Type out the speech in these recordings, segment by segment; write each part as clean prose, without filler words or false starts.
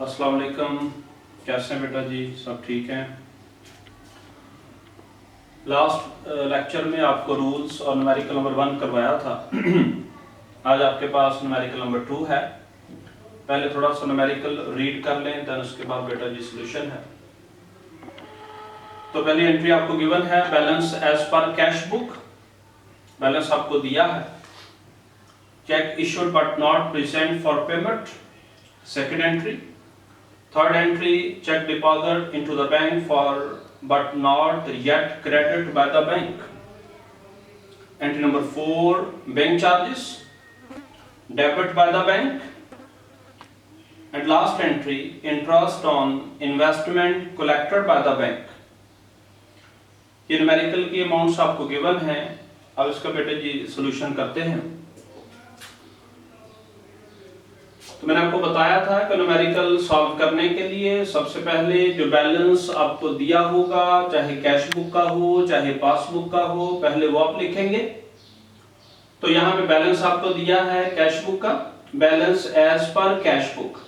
अस्सलाम वालेकुम, कैसे हैं बेटा जी? सब ठीक हैं? लास्ट लेक्चर में आपको रूल्स और न्यूमेरिकल नंबर 1 करवाया था। आज आपके पास न्यूमेरिकल नंबर 2 है। पहले थोड़ा सा न्यूमेरिकल रीड कर लें, देन उसके बाद बेटा जी सॉल्यूशन है। तो पहली एंट्री आपको गिवन है balance as per cash book. Balance आपको दिया है। Cheque issued but not present for payment, second entry. Third entry, check deposit into the bank for but not yet credited by the bank. Entry number 4, bank charges, debit by the bank. And last entry, interest on investment collected by the bank. ये numerical की amounts आपको given हैं। अब इसका बेटे जी solution करते हैं। तो मैंने आपको बताया था कि न्यूमेरिकल सॉल्व करने के लिए सबसे पहले जो बैलेंस आपको दिया होगा, चाहे कैश बुक का हो चाहे पासबुक का हो, पहले वो आप लिखेंगे। तो यहाँ पे बैलेंस आपको दिया है कैश बुक का, balance as per cash book.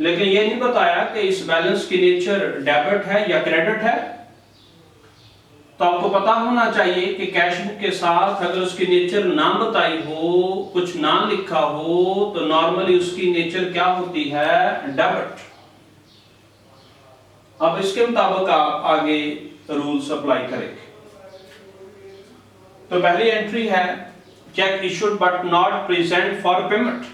लेकिन ये नहीं बताया कि इस बैलेंस की नेचर डेबिट है या क्रेडिट है। तो आपको पता होना चाहिए कि कैश बुक के साथ अगर उसकी नेचर ना बताई हो, कुछ ना लिखा हो, तो नॉर्मली उसकी नेचर क्या होती है? डेबिट। अब इसके मुताबिक आप आगे रूल्स अप्लाई करेंगे। तो पहली एंट्री है cheque issued but not present for payment,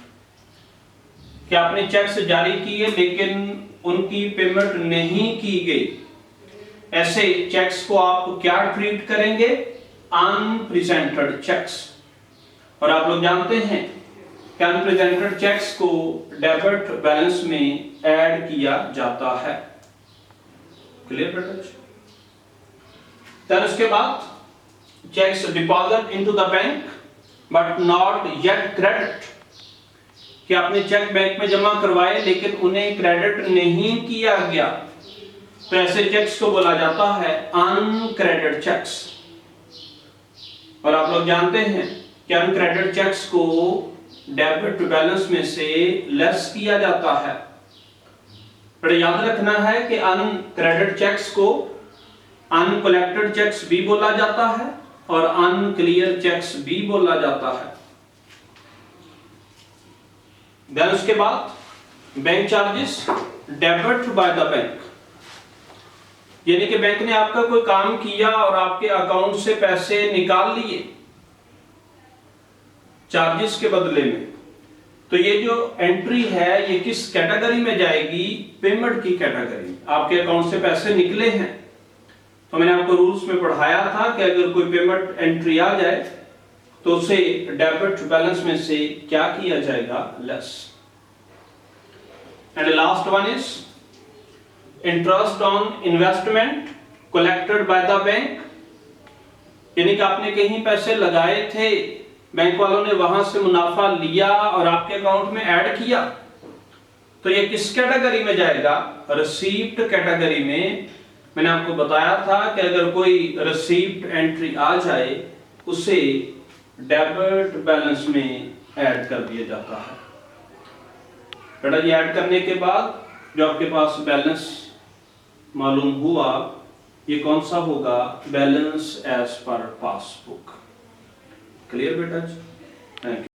कि आपने चेक जारी किए लेकिन उनकी पेमेंट नहीं की गई। ऐसे चेक्स को आप क्या ट्रीट करेंगे? Unpresented cheques. और आप लोग जानते हैं कि अनप्रेजेंटेड चेक्स को डेबिट बैलेंस में ऐड किया जाता है। क्लियर बेटा? फिर उसके बाद cheques deposit into the bank but not yet credit, कि आपने चेक बैंक में जमा करवाए लेकिन उन्हें क्रेडिट नहीं किया गया। तो ऐसे चेक्स को बोला जाता है अनक्रेडिटेड चेक्स। और आप लोग जानते हैं कि अनक्रेडिटेड चेक्स को डेबिट बैलेंस में से लेस किया जाता है। पर याद रखना है कि अनक्रेडिटेड चेक्स को अनकलेक्टेड चेक्स भी बोला जाता है और अनक्लियर चेक्स भी बोला जाता है। देन उसके बाद bank charges debit by the bank, यानी कि बैंक ने आपका कोई काम किया और आपके अकाउंट से पैसे निकाल लिए चार्जेस के बदले में। तो ये जो एंट्री है ये किस कैटेगरी में जाएगी? पेमेंट की कैटेगरी में। आपके अकाउंट से पैसे निकले हैं, तो मैंने आपको रूल्स में पढ़ाया था कि अगर कोई पेमेंट एंट्री आ जाए तो उसे डेबिट बैलेंस में से क्या किया जाएगा? Less. And last one is interest on investment collected by the bank, यानी कि आपने कहीं पैसे लगाए थे, बैंक वालों ने वहां से मुनाफा लिया और आपके अकाउंट में ऐड किया। तो ये किस कैटेगरी में जाएगा? रिसीव्ड कैटेगरी में। मैंने आपको बताया था कि अगर कोई रिसीव्ड एंट्री आ जाए उसे डेबिट बैलेंस में ऐड कर दिया जाता है। बेटा ये ऐड करने के बाद जो आपके पास बैलेंस मालूम हुआ ये कौन सा होगा? Balance as per passbook. Clear बेटा जी? Thank you.